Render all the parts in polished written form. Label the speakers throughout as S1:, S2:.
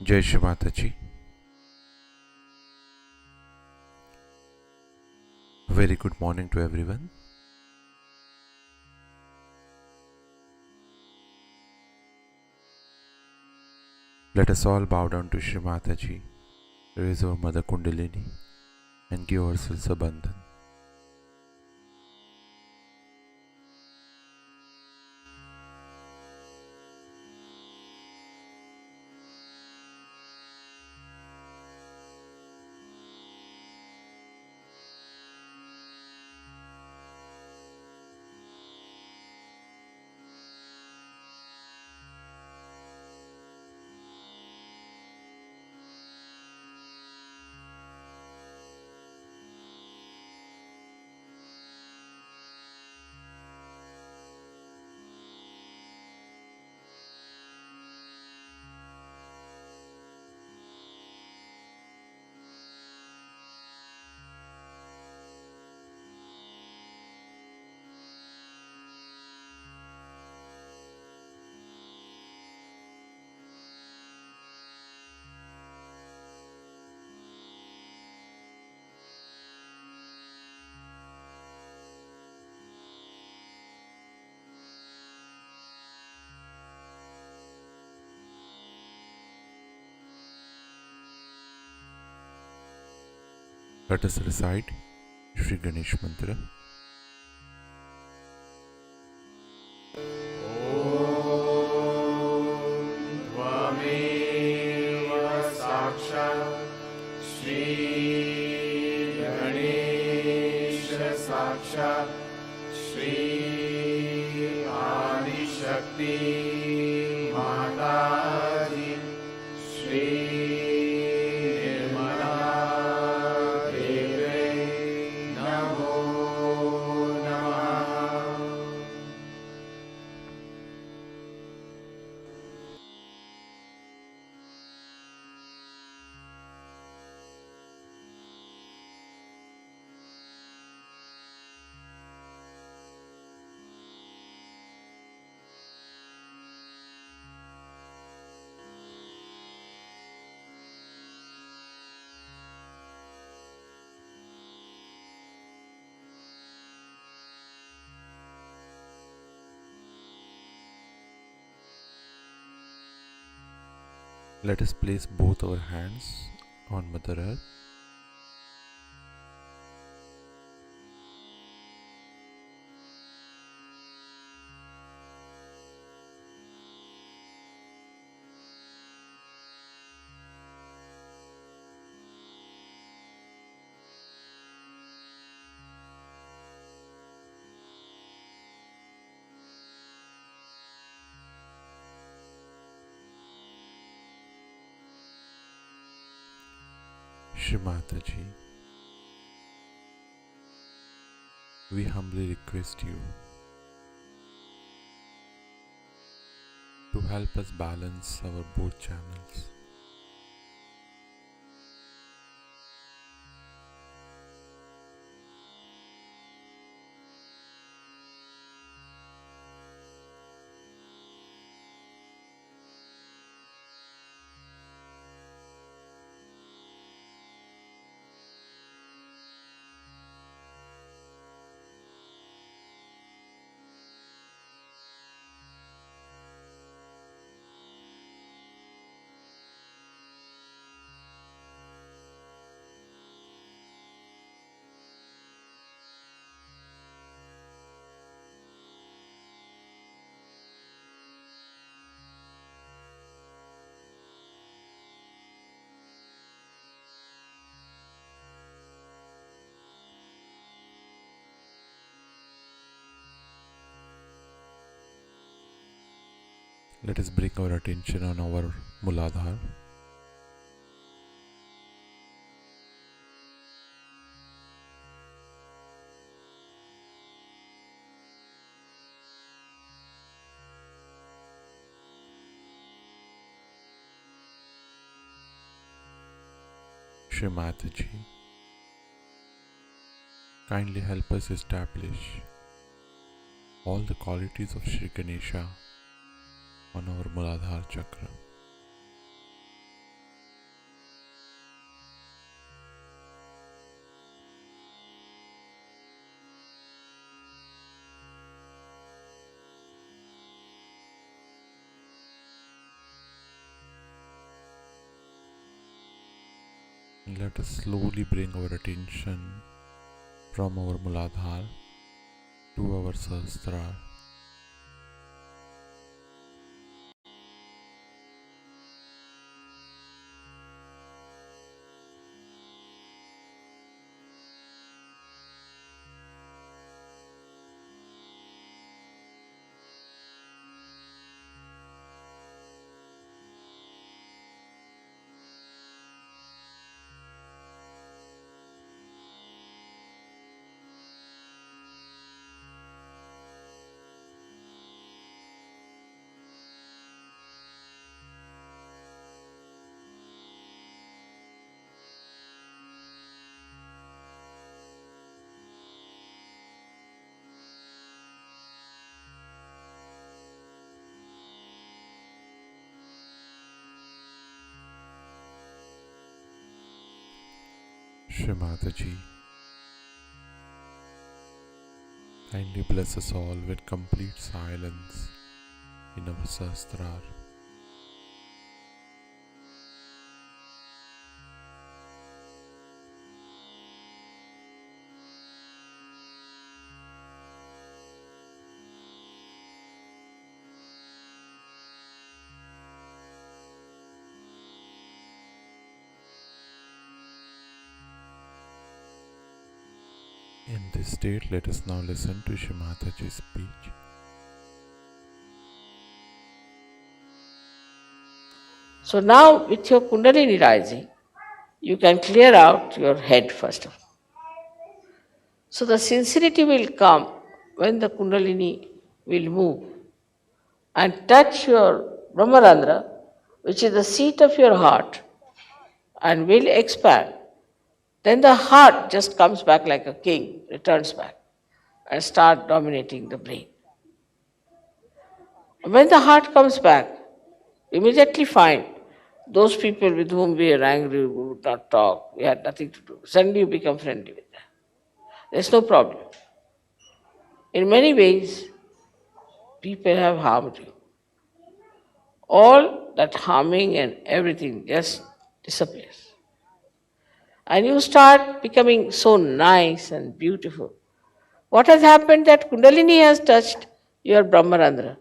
S1: Jai Shri Mataji. Very good morning to everyone. Let us all bow down to Shri Mataji, raise our Mother Kundalini and give ourselves a bandhan. Let us recite Shri Ganesh Mantra.
S2: साक्षात् श्री आदिशक्ति माताजी श्री निर्मला देवे नमो नमः।
S1: Let us place both our hands on Mother Earth. Shri Mataji, we humbly request you to help us balance our both channels. Let us bring our attention on our Muladhara. Shri Mataji, kindly help us establish all the qualities of Shri Ganesha on our Muladhara chakra. And let us slowly bring our attention from our Muladhara to our Sahasrara. Shri Mataji, kindly bless us all with complete silence in our Sahasrara. In this state, let us now listen to Shri Mataji's speech.
S3: So now with your Kundalini rising, you can clear out your head first of all. So the sincerity will come when the Kundalini will move and touch your Brahmarandra, which is the seat of your heart, and will expand. Then the heart just comes back like a king, returns back, and start dominating the brain. When the heart comes back, immediately find those people with whom we are angry, we would not talk, we had nothing to do. Suddenly you become friendly with them. There's no problem. In many ways, people have harmed you. All that harming and everything just disappears. And you start becoming so nice and beautiful. What has happened that Kundalini has touched your Brahmarandra,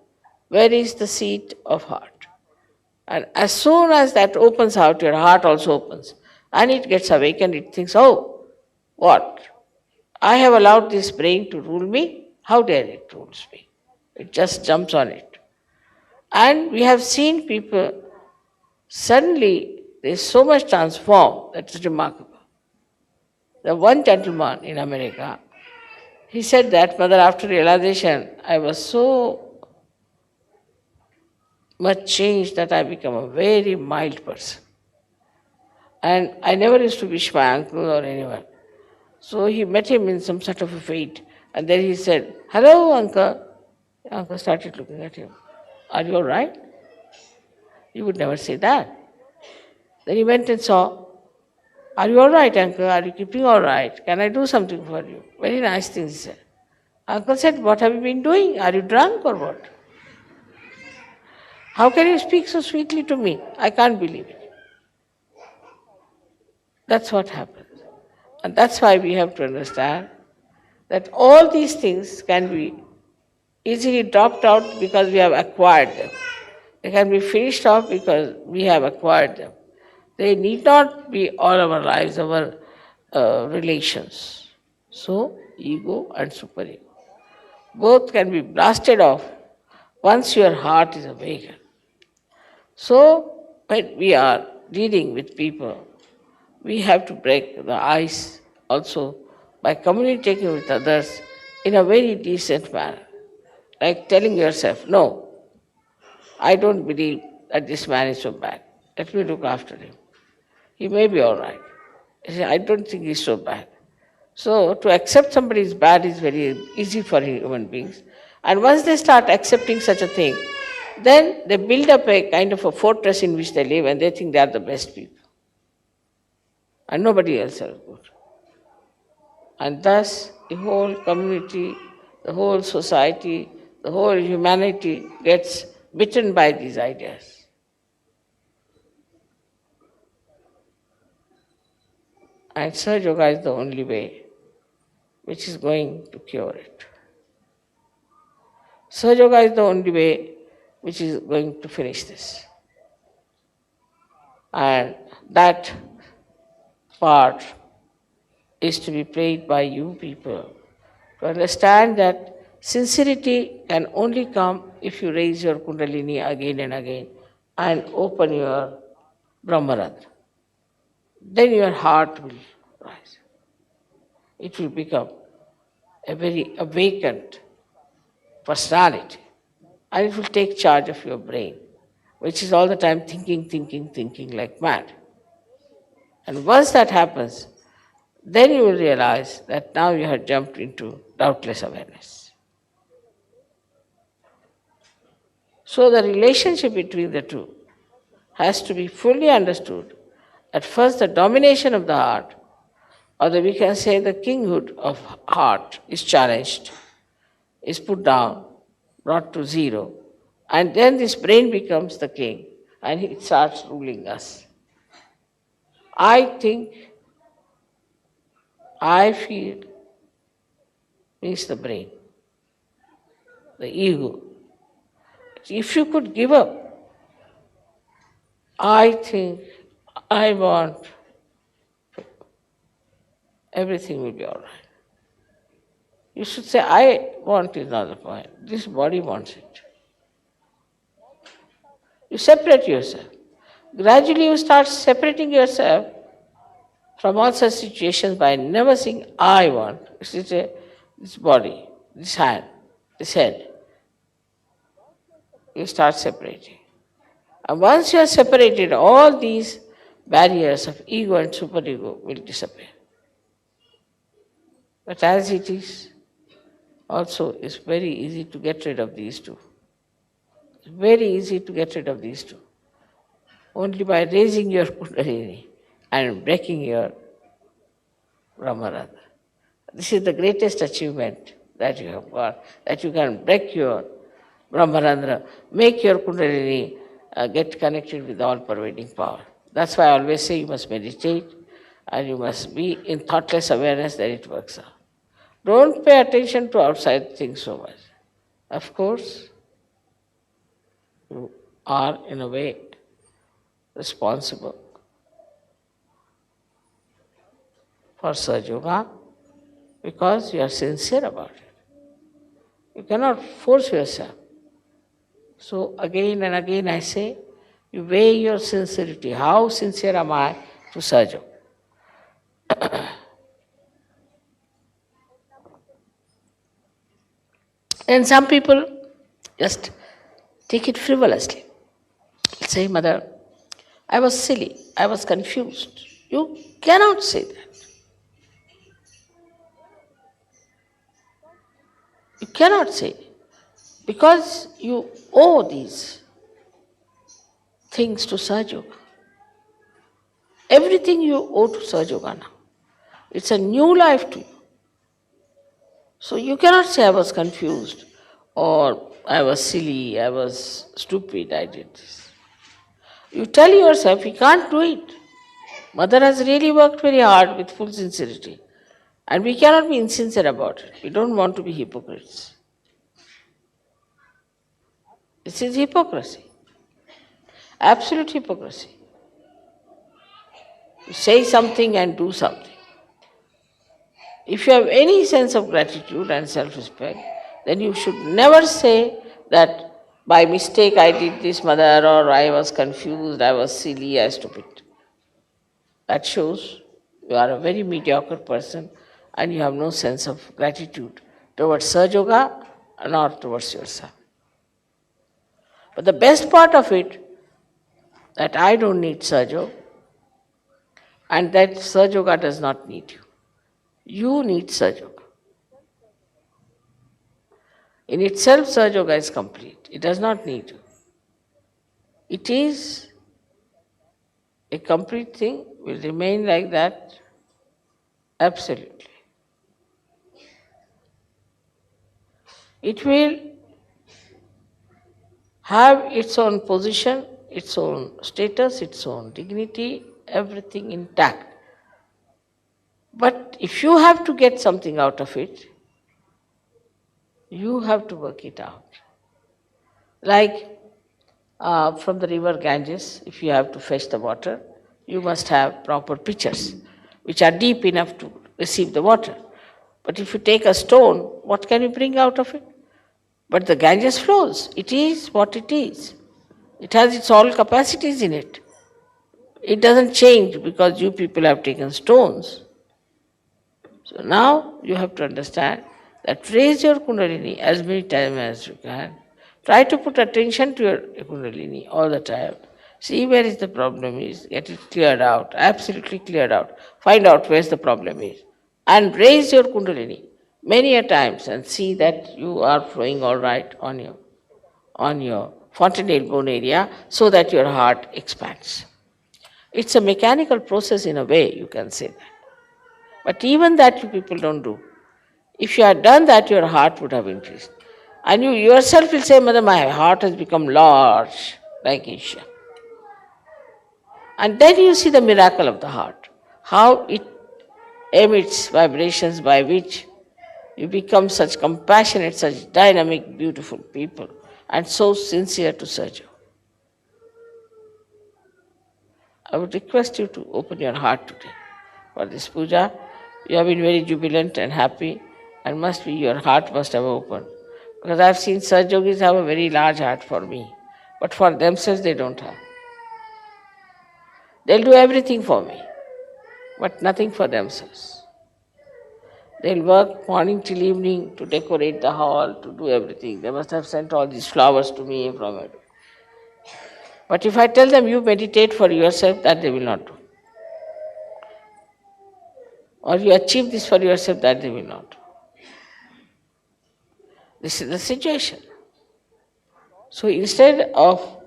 S3: where is the seat of heart. And as soon as that opens out, your heart also opens. And it gets awakened, it thinks, oh, what? I have allowed this brain to rule me? How dare it rules me? It just jumps on it. And we have seen people, suddenly they so much transformed, that's remarkable. The one gentleman in America, he said that, Mother, after realization, I was so much changed that I become a very mild person. And I never used to wish my uncle or anyone. So he met him in some sort of a fete. And then he said, hello, uncle. The uncle started looking at him. Are you all right? You would never say that. Then he went and saw, are you all right, uncle? Are you keeping all right? Can I do something for you? Very nice things he said. Uncle said, what have you been doing? Are you drunk or what? How can you speak so sweetly to me? I can't believe it. That's what happens. And that's why we have to understand that all these things can be easily dropped out because we have acquired them. They can be finished off because we have acquired them. They need not be all our lives, our relations. So, ego and superego. Both can be blasted off once your heart is awakened. So, when we are dealing with people, we have to break the ice also by communicating with others in a very decent manner. Like telling yourself, no, I don't believe that this man is so bad. Let me look after him. He may be all right. I don't think he's so bad. So to accept somebody is bad is very easy for human beings. And once they start accepting such a thing, then they build up a kind of a fortress in which they live and they think they are the best people. And nobody else is good. And thus the whole community, the whole society, the whole humanity gets bitten by these ideas. And Sahaja Yoga is the only way which is going to cure it. Sahaja Yoga is the only way which is going to finish this. And that part is to be played by you people to understand that sincerity can only come if you raise your Kundalini again and again and open your Brahmarandra. Then your heart will rise. It will become a very awakened personality, and it will take charge of your brain, which is all the time thinking like mad. And once that happens, then you will realize that now you have jumped into doubtless awareness. So the relationship between the two has to be fully understood. At first, the domination of the heart, or we can say the kinghood of heart, is challenged, is put down, brought to zero, and then this brain becomes the king and it starts ruling us. I think, I feel means the brain, the ego. If you could give up, I think, I want, everything will be all right. You should say, I want is not the point. This body wants it. You separate yourself. Gradually you start separating yourself from all such situations by never saying, I want. You should say, this body, this hand, this head. You start separating. And once you are separated, all these barriers of ego and superego will disappear. But as it is, also it's very easy to get rid of these two. It's very easy to get rid of these two. Only by raising your Kundalini and breaking your Brahmarandra. This is the greatest achievement that you have got, that you can break your Brahmarandra, make your Kundalini get connected with all pervading power. That's why I always say you must meditate and you must be in thoughtless awareness that it works out. Don't pay attention to outside things so much. Of course, you are in a way responsible for Sahaja Yoga because you are sincere about it. You cannot force yourself. So again and again I say, you weigh your sincerity. How sincere am I to Sahaja Yoga? And some people just take it frivolously. Say, Mother, I was silly, I was confused. You cannot say that. You cannot say. Because you owe these things to Sahaja Yoga. Everything you owe to Sahaja Yoga now. It's a new life to you. So you cannot say I was confused or I was silly, I was stupid, I did this. You tell yourself you can't do it. Mother has really worked very hard with full sincerity. And we cannot be insincere about it. We don't want to be hypocrites. This is hypocrisy. Absolute hypocrisy. You say something and do something. If you have any sense of gratitude and self-respect, then you should never say that by mistake I did this, Mother, or I was confused, I was silly, I was stupid. That shows you are a very mediocre person and you have no sense of gratitude towards Sahaja Yoga nor towards yourself. But the best part of it, that I don't need Sahaja Yoga and that Sahaja Yoga does not need you. You need Sahaja Yoga. In itself, Sahaja Yoga is complete. It does not need you. It is a complete thing, will remain like that, absolutely. It will have its own position, its own status, its own dignity, everything intact. But if you have to get something out of it, you have to work it out. Like from the river Ganges, if you have to fetch the water, you must have proper pitchers, which are deep enough to receive the water. But if you take a stone, what can you bring out of it? But the Ganges flows. It is what it is. It has its all capacities in it. It doesn't change because you people have taken stones. So now you have to understand that raise your Kundalini as many times as you can. Try to put attention to your Kundalini all the time. See where is the problem is, get it cleared out, absolutely cleared out. Find out where the problem is. And raise your Kundalini many a times and see that you are flowing all right on your fontanelle bone area so that your heart expands. It's a mechanical process in a way, you can say that. But even that you people don't do. If you had done that, your heart would have increased. And you yourself will say, Mother, my heart has become large, like Isha. And then you see the miracle of the heart, how it emits vibrations by which you become such compassionate, such dynamic, beautiful people, and so sincere to serve you. I would request you to open your heart today for this puja. You have been very jubilant and happy, and your heart must have opened. Because I have seen Saj Yogis have a very large heart for me, but for themselves they don't have. They'll do everything for me, but nothing for themselves. They'll work morning till evening to decorate the hall, to do everything. They must have sent all these flowers to me from it. But if I tell them you meditate for yourself, that they will not do. Or you achieve this for yourself, that they will not do. This is the situation. So instead of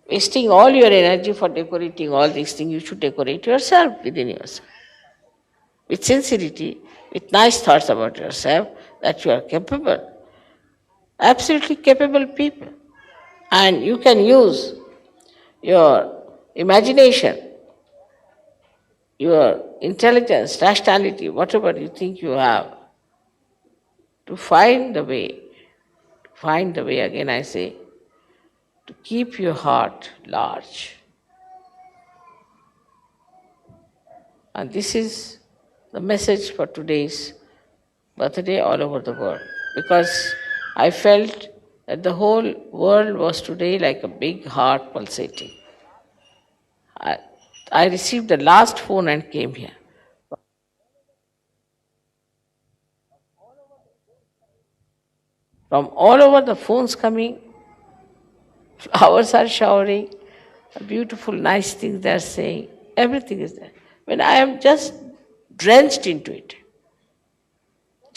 S3: wasting all your energy for decorating all these things, you should decorate yourself within yourself. With sincerity, with nice thoughts about yourself, that you are capable, absolutely capable people. And you can use your imagination, your intelligence, rationality, whatever you think you have, to find the way, again I say, to keep your heart large. And this is the message for today's birthday all over the world. Because I felt that the whole world was today like a big heart pulsating. I received the last phone and came here. From all over the phones coming, flowers are showering, beautiful, nice things they are saying, everything is there. When I am just drenched into it,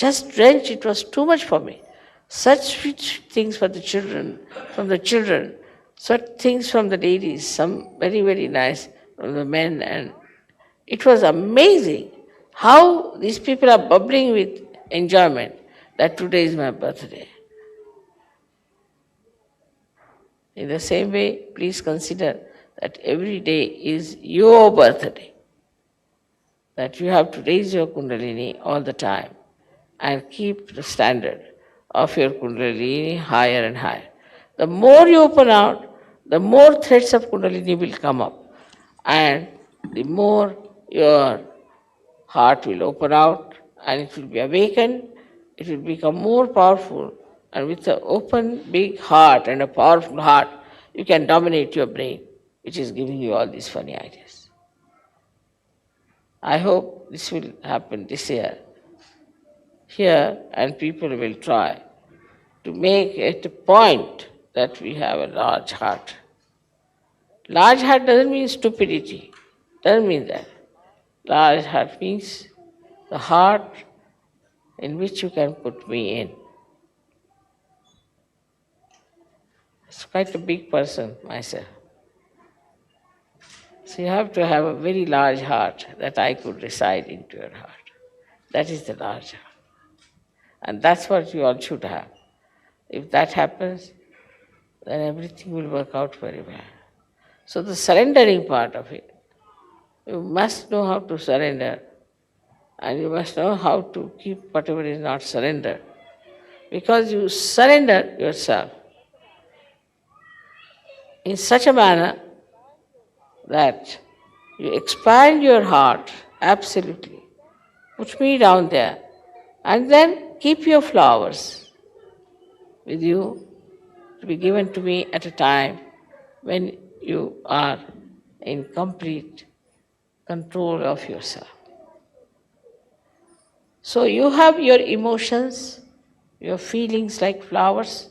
S3: it was too much for me. Such sweet things for the children, from the children, such things from the ladies, some very, very nice from the men, and it was amazing how these people are bubbling with enjoyment that today is my birthday. In the same way, please consider that every day is your birthday, that you have to raise your Kundalini all the time and keep the standard of your Kundalini higher and higher. The more you open out, the more threads of Kundalini will come up, and the more your heart will open out and it will be awakened, it will become more powerful, and with an open big heart and a powerful heart, you can dominate your brain, which is giving you all these funny ideas. I hope this will happen this year here, and people will try to make it a point that we have a large heart. Large heart doesn't mean stupidity, doesn't mean that. Large heart means the heart in which you can put me in. It's quite a big person myself. So you have to have a very large heart that I could reside into your heart. That is the large heart. And that's what you all should have. If that happens, then everything will work out very well. So the surrendering part of it, you must know how to surrender And you must know how to keep whatever is not surrendered. Because you surrender yourself in such a manner that you expand your heart absolutely. Put me down there. And then keep your flowers with you to be given to me at a time when you are in complete control of yourself. So you have your emotions, your feelings like flowers,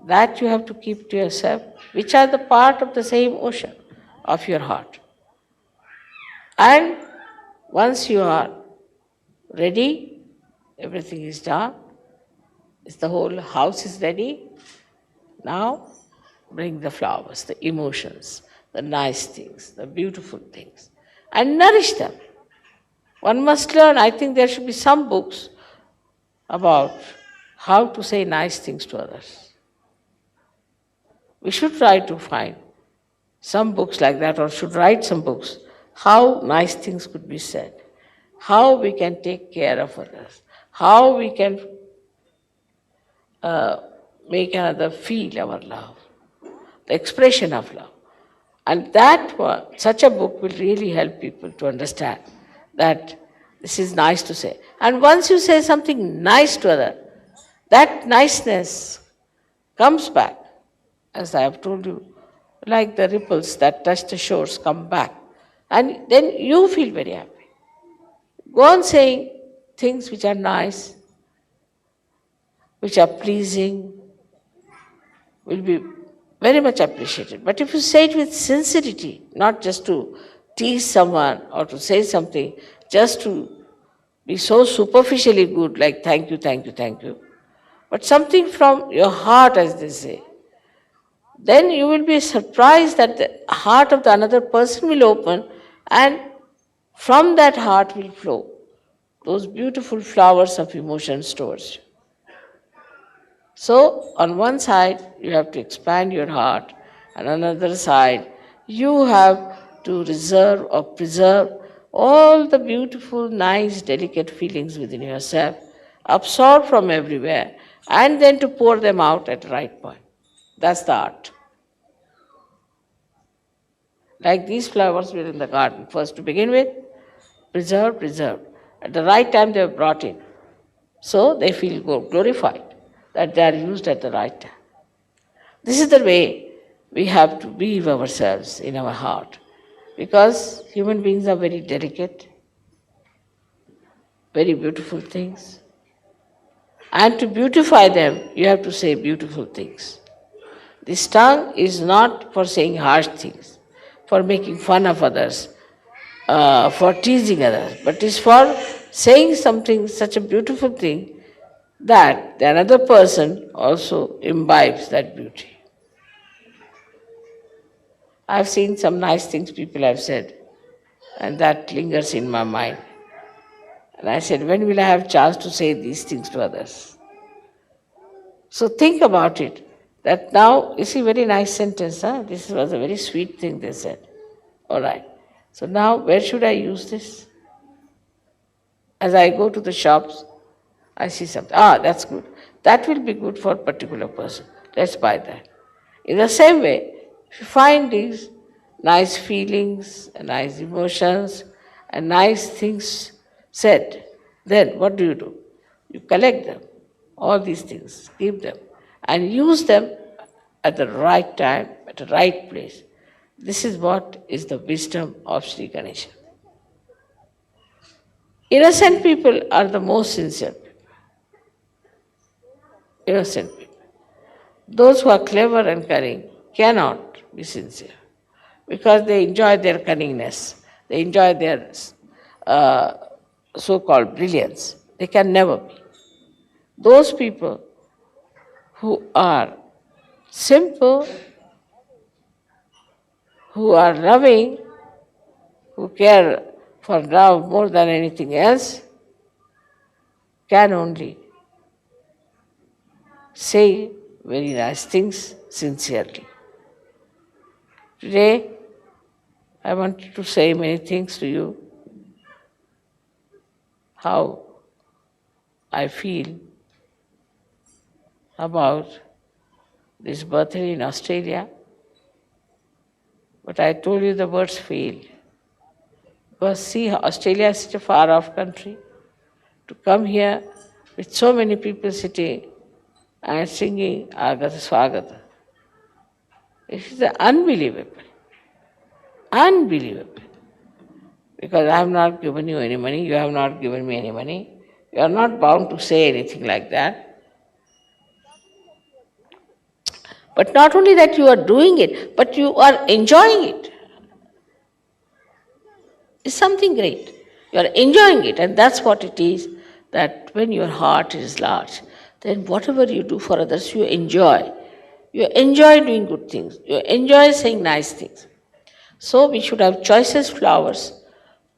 S3: that you have to keep to yourself, which are the part of the same ocean of your heart. And once you are ready, everything is done, the whole house is ready, now bring the flowers, the emotions, the nice things, the beautiful things, and nourish them. One must learn, I think there should be some books about how to say nice things to others. We should try to find some books like that, or should write some books, how nice things could be said, how we can take care of others, how we can make another feel our love, the expression of love. And such a book will really help people to understand that this is nice to say. And once you say something nice to other, that niceness comes back, as I have told you, like the ripples that touch the shores come back. And then you feel very happy. Go on saying things which are nice, which are pleasing, will be very much appreciated. But if you say it with sincerity, not just to tease someone or to say something just to be so superficially good, like thank you, thank you, thank you, but something from your heart, as they say, then you will be surprised that the heart of the another person will open, and from that heart will flow those beautiful flowers of emotions towards you. So, on one side, you have to expand your heart, and on the other side, you have to reserve or preserve all the beautiful, nice, delicate feelings within yourself, absorb from everywhere, and then to pour them out at the right point. That's the art. Like these flowers were in the garden. First, to begin with, preserve, preserve. At the right time, they are brought in. So they feel glorified that they are used at the right time. This is the way we have to weave ourselves in our heart, because human beings are very delicate, very beautiful things. And to beautify them, you have to say beautiful things. This tongue is not for saying harsh things, for making fun of others, for teasing others, but is for saying something, such a beautiful thing, that the another person also imbibes that beauty. I've seen some nice things people have said, and that lingers in my mind. And I said, when will I have chance to say these things to others? So think about it, that now, you see, very nice sentence, huh? This was a very sweet thing they said. All right. So now, where should I use this? As I go to the shops, I see something. That's good. That will be good for a particular person. Let's buy that. In the same way, if you find these nice feelings, nice emotions, and nice things said, then what do? You collect them, all these things, keep them, and use them at the right time, at the right place. This is what is the wisdom of Sri Ganesha. Innocent people are the most sincere people. Innocent people. Those who are clever and cunning cannot be sincere, because they enjoy their cunningness, they enjoy their so-called brilliance. They can never be. Those people who are simple, who are loving, who care for love more than anything else, can only say very nice things sincerely. Today, I wanted to say many things to you, how I feel about this birthday in Australia. But I told you the words fail. Because see, Australia is such a far off country. To come here with so many people sitting and singing Agata Swagata. It is unbelievable. Unbelievable. Because I have not given you any money, you have not given me any money. You are not bound to say anything like that. But not only that you are doing it, but you are enjoying it. It's something great. You are enjoying it, and that's what it is, that when your heart is large, then whatever you do for others, you enjoy. You enjoy doing good things. You enjoy saying nice things. So we should have choicest flowers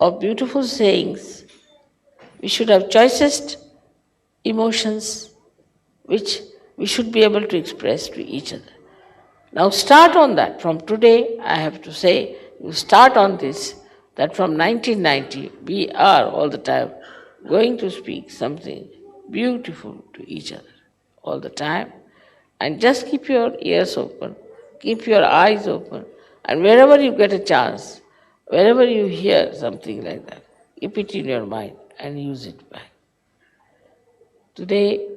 S3: of beautiful sayings. We should have choicest emotions which we should be able to express to each other. Now start on that. From today, I have to say, you start on this, that from 1990, we are all the time going to speak something beautiful to each other all the time. And just keep your ears open, keep your eyes open, and wherever you get a chance, wherever you hear something like that, keep it in your mind and use it back. Today,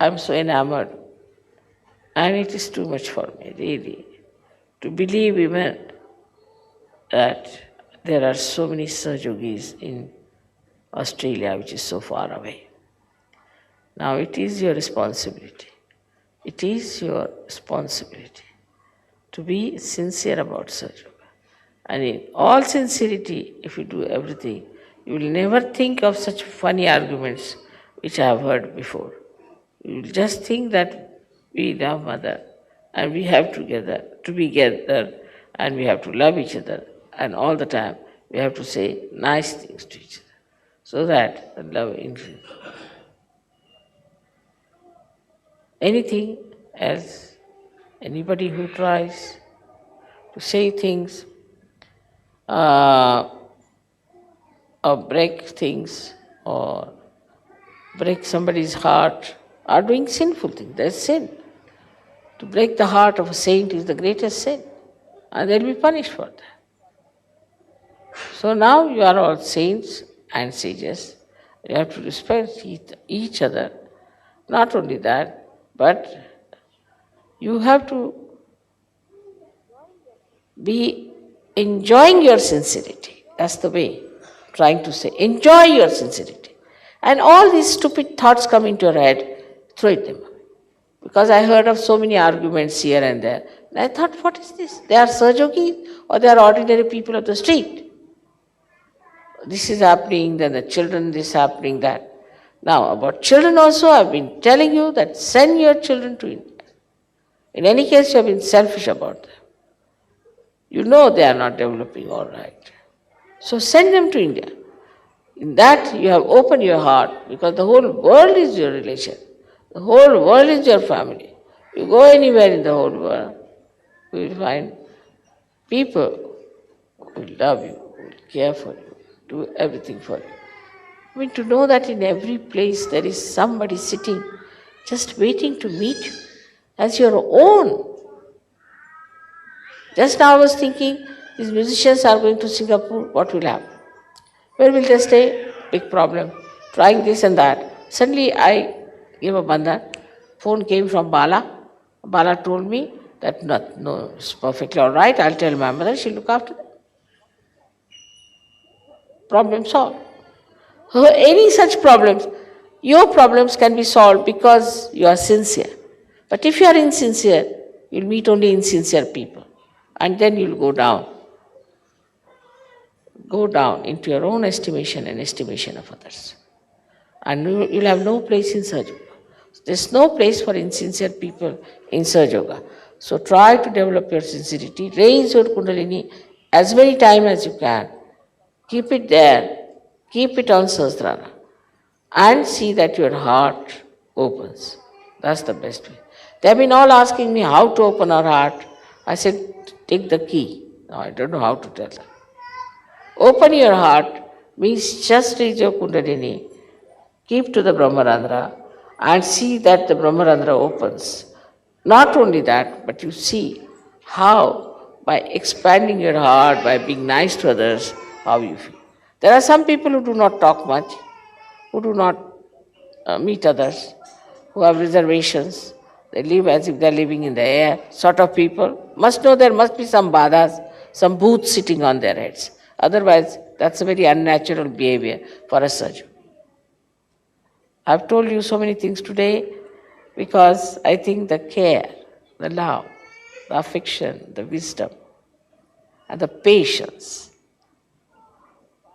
S3: I'm so enamored, and it is too much for me, really, to believe even that there are so many Sahajogis in Australia, which is so far away. Now, it is your responsibility. It is your responsibility to be sincere about Sahaja Yoga. And in all sincerity, if you do everything, you will never think of such funny arguments which I have heard before. You will just think that we love Mother and we have to be together and we have to love each other, and all the time we have to say nice things to each other so that the love increases. Anything else, anybody who tries to say things or break things or break somebody's heart are doing sinful things. That's sin. To break the heart of a saint is the greatest sin, and they'll be punished for that. So now you are all saints and sages. You have to respect each other. Not only that, but you have to be enjoying your sincerity. That's the way I'm trying to say. Enjoy your sincerity. And all these stupid thoughts come into your head, throw them away. Because I heard of so many arguments here and there. And I thought, what is this? They are Sahajogis or they are ordinary people of the street? This is happening, then the children, this happening, that. Now, about children also, I've been telling you that send your children to India. In any case, you have been selfish about them. You know they are not developing all right. So send them to India. In that, you have opened your heart, because the whole world is your relation. The whole world is your family. You go anywhere in the whole world, you will find people who will love you, who will care for you, do everything for you. I mean, to know that in every place there is somebody sitting just waiting to meet you as your own. Just now I was thinking, these musicians are going to Singapore, what will happen? Where will they stay? Big problem. Trying this and that. Suddenly I gave a bandhan. Phone came from Bala. Bala told me that no, it's perfectly all right. I'll tell my mother, she'll look after them. Problem solved. Any such problems, your problems can be solved because you are sincere. But if you are insincere, you'll meet only insincere people. And then you'll go down into your own estimation and estimation of others. And you'll have no place in Sahaja Yoga. There's no place for insincere people in Sahaja Yoga. So try to develop your sincerity, raise your Kundalini as many times as you can. Keep it there. Keep it on Sahasrara. And see that your heart opens. That's the best way. They have been all asking me how to open our heart. I said, take the key. No, I don't know how to tell them. Open your heart means just reach your Kundalini, keep to the Brahmarandra, and see that the Brahmarandra opens. Not only that, but you see how, by expanding your heart, by being nice to others, how you feel. There are some people who do not talk much, who do not meet others, who have reservations. They live as if they are living in the air, sort of people. Must know there must be some badhas, some booths sitting on their heads. Otherwise, that's a very unnatural behavior for a surgeon. I've told you so many things today because I think the care, the love, the affection, the wisdom, and the patience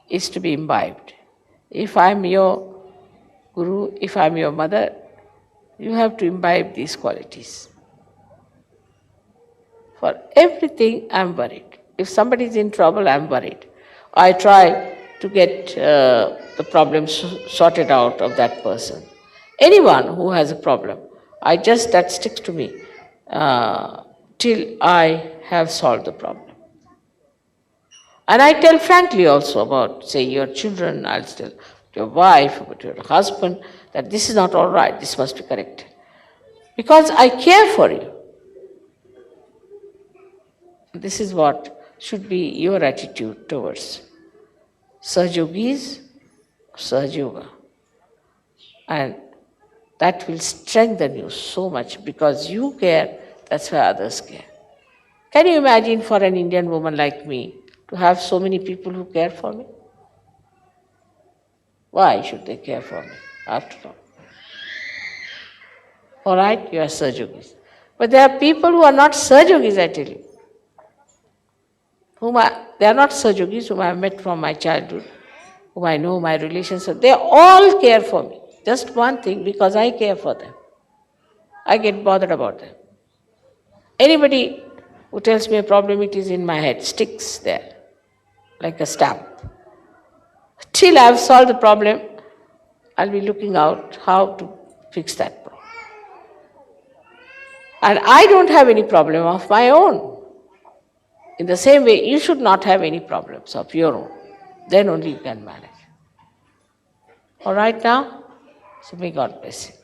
S3: is to be imbibed. If I'm your guru, if I'm your mother, you have to imbibe these qualities. For everything, I'm worried. If somebody is in trouble, I'm worried. I try to get the problem sorted out of that person. Anyone who has a problem, that sticks to me till I have solved the problem. And I tell frankly also about, say, your children, I'll tell your wife, about your husband, that this is not all right, this must be corrected. Because I care for you. This is what should be your attitude towards Sahajogis, Sahaja Yoga. And that will strengthen you so much because you care, that's why others care. Can you imagine for an Indian woman like me to have so many people who care for me? Why should they care for me after all? All right, you are Sahajogis. But there are people who are not Sahajogis, I tell you. They are not Sahajogis whom I have met from my childhood, whom I know my relations. They all care for me. Just one thing, because I care for them. I get bothered about them. Anybody who tells me a problem, it is in my head, sticks there like a stamp. Till I have solved the problem, I'll be looking out how to fix that problem. And I don't have any problem of my own. In the same way, you should not have any problems of your own. Then only you can manage. All right now? So may God bless you.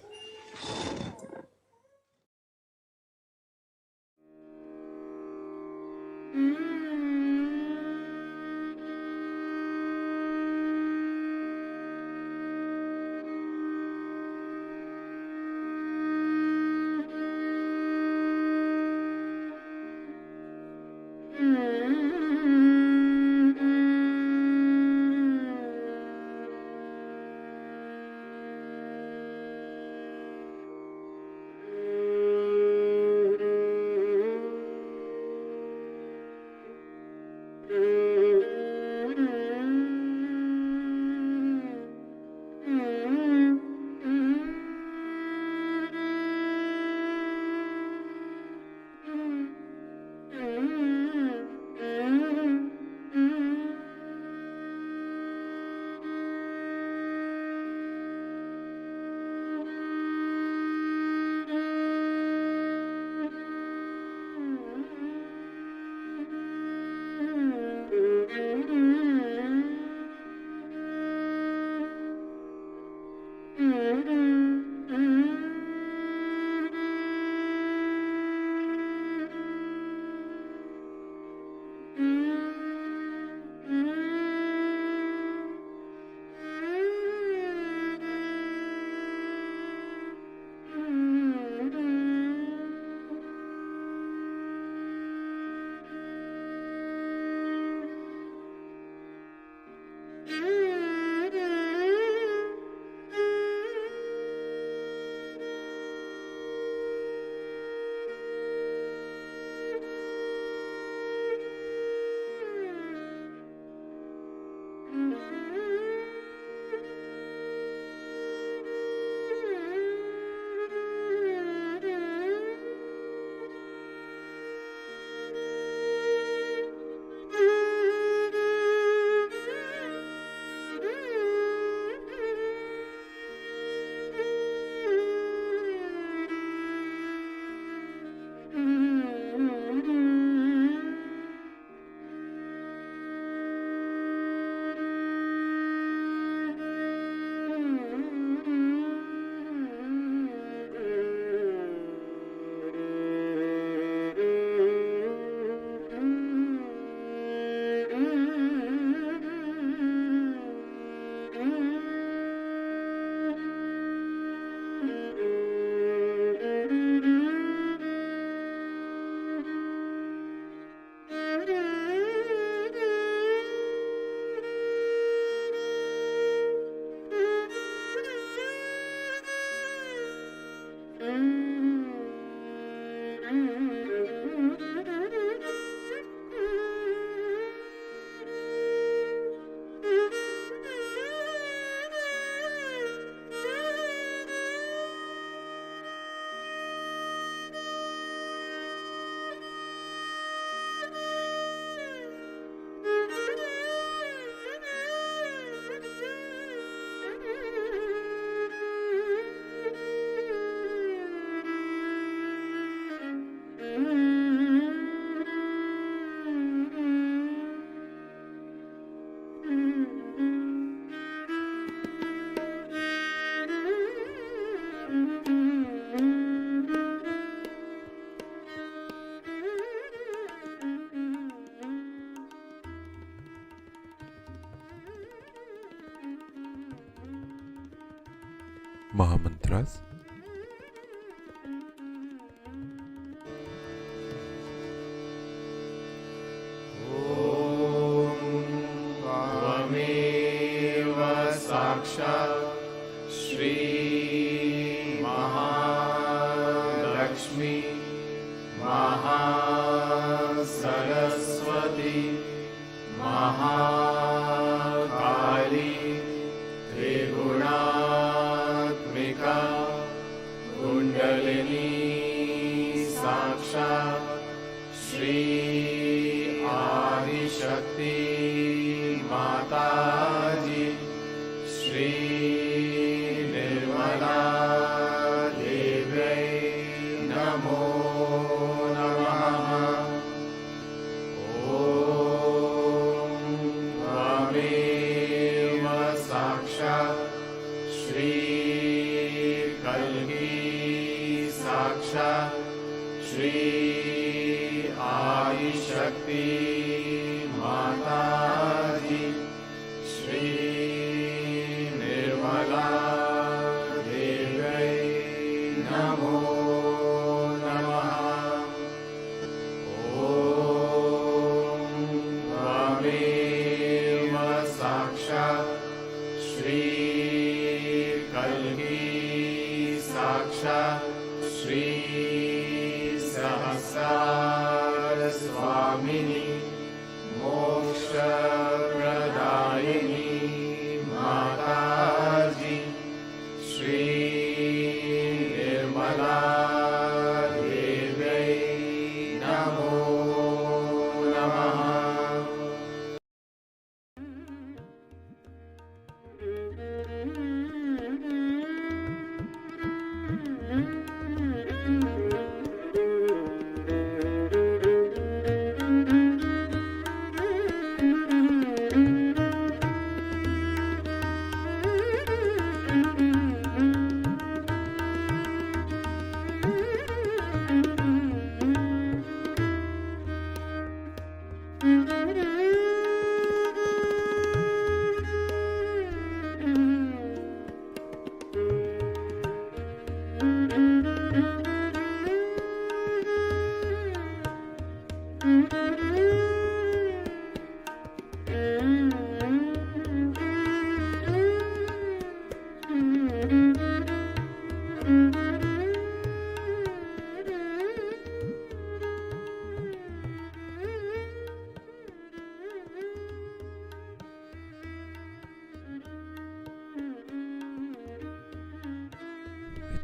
S1: Mahamantras.
S2: त्वमेव साक्षात् श्री महालक्ष्मी महासरस्वती महाकाली त्रिगुणात्मिका कुण्डलिनी साक्षात् श्री आदिशक्ति माताजी श्री निर्मला देव्यै नमो नमः। ॐ त्वमेव साक्षात् श्री कल्की साक्षात् श्री आदिशक्ति माताजी श्री निर्मला देव्यै नमो नमः। ॐ त्वमेव साक्षात् श्री कल्की साक्षात् श्री सहस्रार स्वामिनी मोक्षप्रदायिनी माताजी श्री निर्मला देव्यै नमो नमः।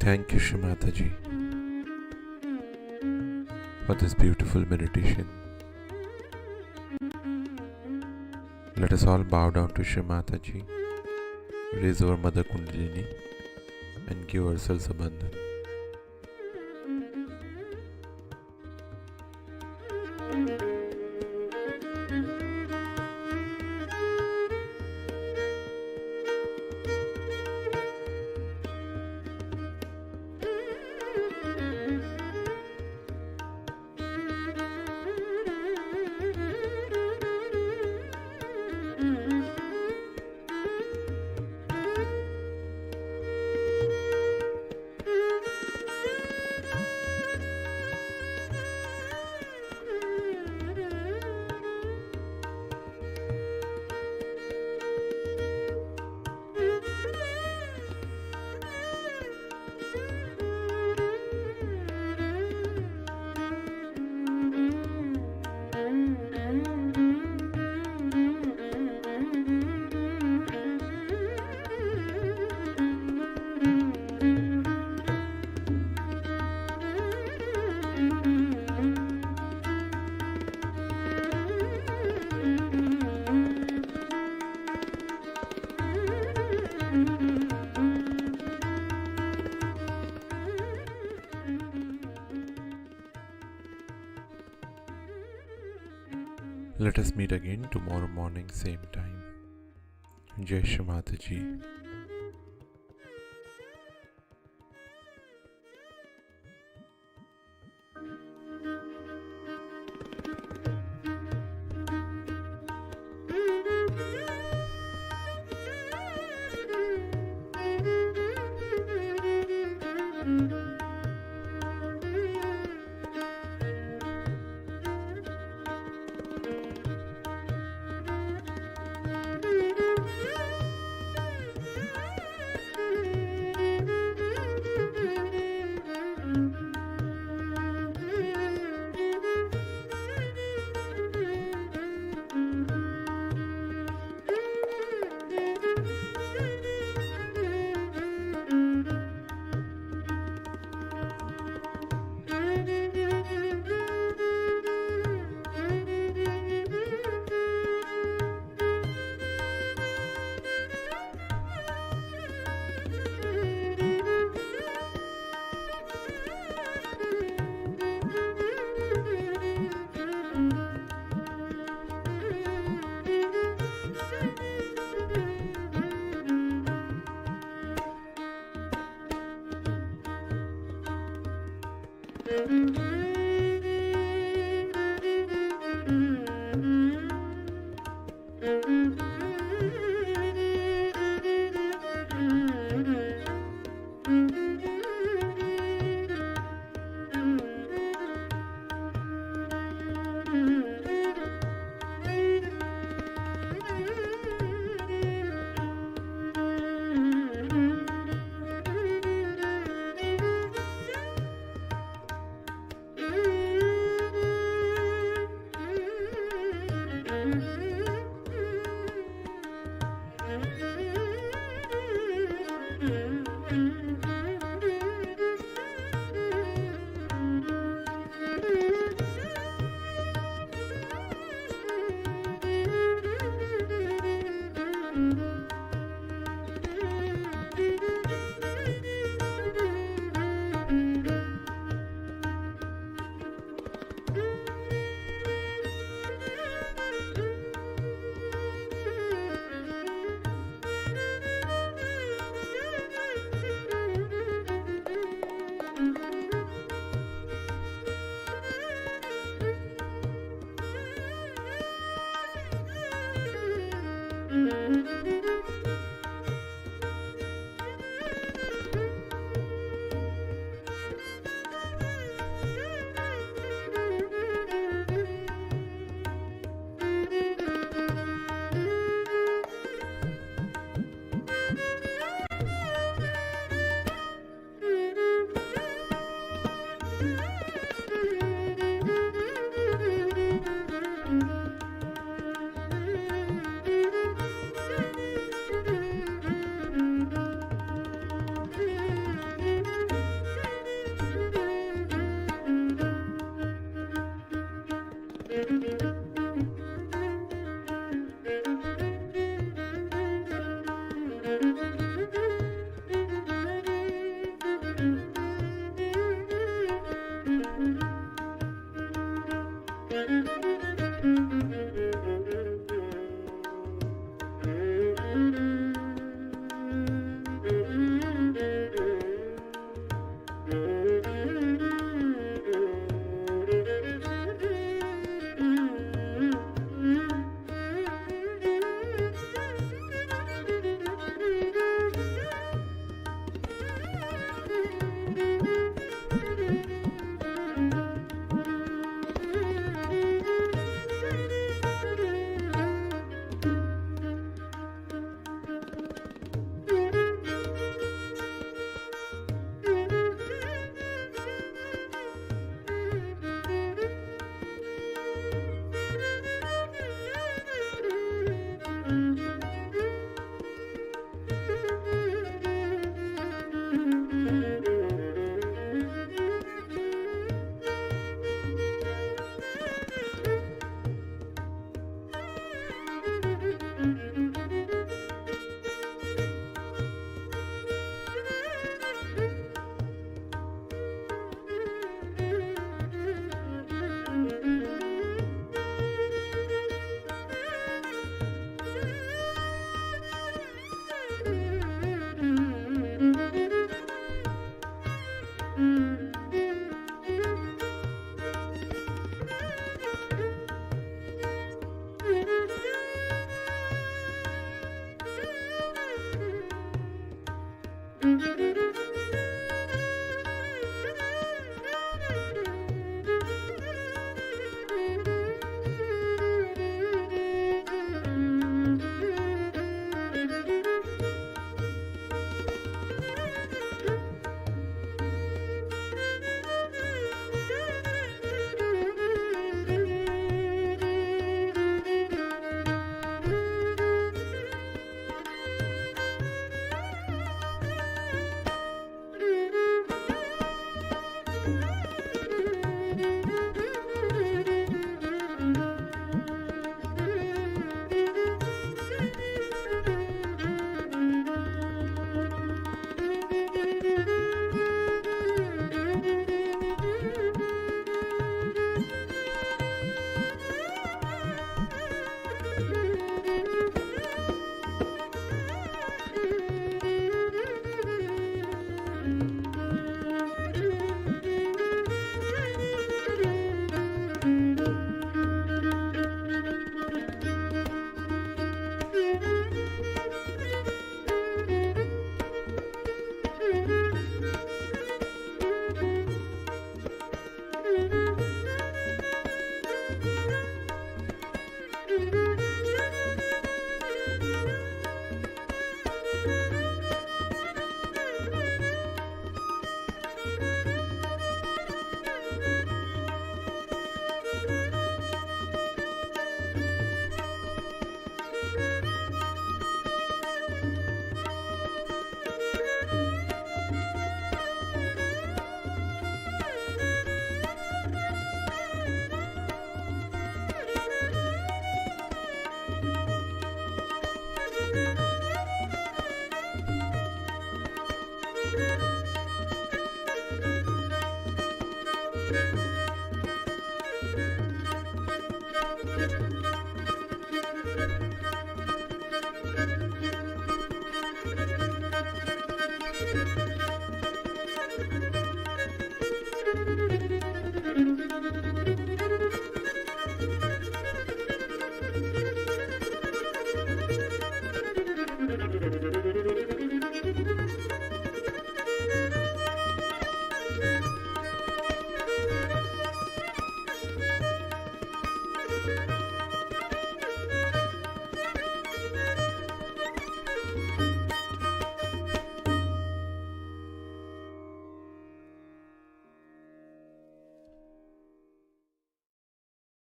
S1: Thank you, Shri Mataji, for this beautiful meditation. Let us all bow down to Shri Mataji, raise our Mother Kundalini, and give ourselves a bandhan. Let us meet again tomorrow morning, same time. Jai Shri Mataji.